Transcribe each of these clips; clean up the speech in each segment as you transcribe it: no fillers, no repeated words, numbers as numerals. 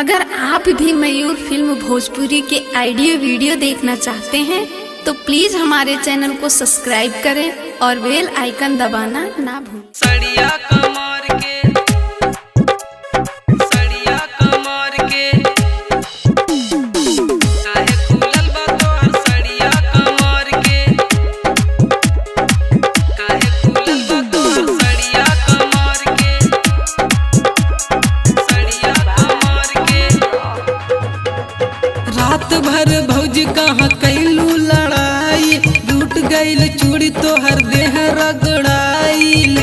अगर आप भी मयूर फिल्म भोजपुरी के ऑडियो वीडियो देखना चाहते हैं तो प्लीज हमारे चैनल को सब्सक्राइब करें और बेल आइकन दबाना ना भूलें। सड़िया कमर के काहे खुलल बा तोहर सड़िया कमर के काहे खुलल बा तोहर सड़िया कमर के रात भर भौजी कहाँ कैलू लड़ाई टूट गईल चूड़ी तोहर देह रगड़ाई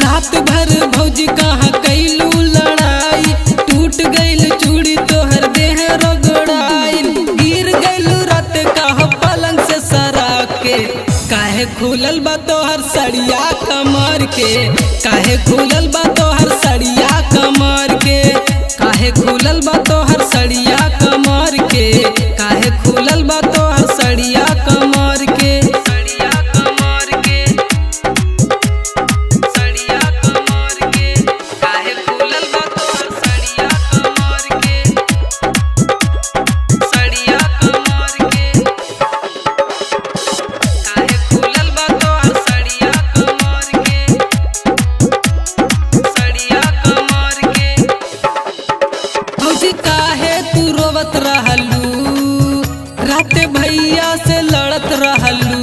रात भर भौजी कहाँ कैलू लड़ाई टूट गईल चूड़ी तोहर देह रगड़ाई गिर गईल रात कहाँ पलंग से सरा के काहे खुलल बा तोहर सड़िया कमर के काहे खुलल बा तोहर सड़िया कमर के काहे खुलल बा तोहर सड़िया कमर के काहे खुलल बा तोहर सड़िया कमर के सड़िया कमर के सड़िया कमर के काहे खुलल बा तोहर सड़िया कमर के सड़िया कमर के काहे खुलल बा तोहर सड़िया कमर के सड़िया कमर के भौजी काहे तू रोवत रहलू राते भैया से लड़त रहलू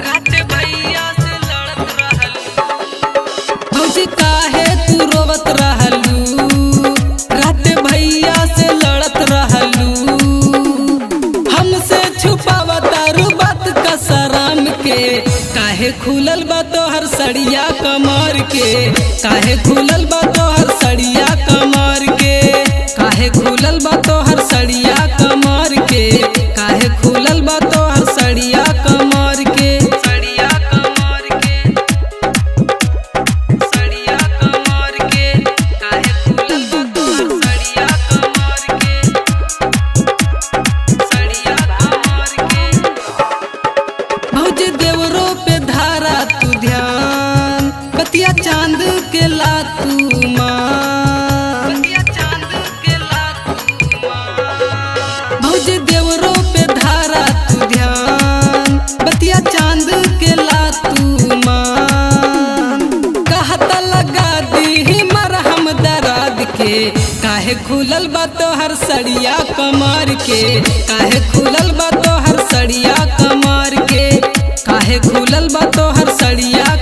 राते भैया से लड़त रहलू भौजी काहे तू रोवत रहलू राते भैया से लड़त रहलू हमसे छुपावतारू बात का शरम के काहे खुलल बा तोहर सड़िया कमर के काहे खुलल बा तोहर सड़िया कमर के काहे खुलल बा तोहर सड़िया कमर के काहे खुलल बा तोहर सड़िया कमर के सड़िया कमर के सड़िया कमर के काहे खुलल बा तोहर सड़िया कमर के सड़िया कमर के भौजी देवरो पे धारा तू ध्यान बतिया चांद के ला तू मान भौजी देवरो पे धारा तू ध्यान बतिया चांद के ला तू मान कहता लगा दी मरहम दराद के काहे खुलल बा तोहर सड़िया कमर के काहे खुलल बा तोहर सड़िया कमर के काहे खुलल बा तोहर सड़िया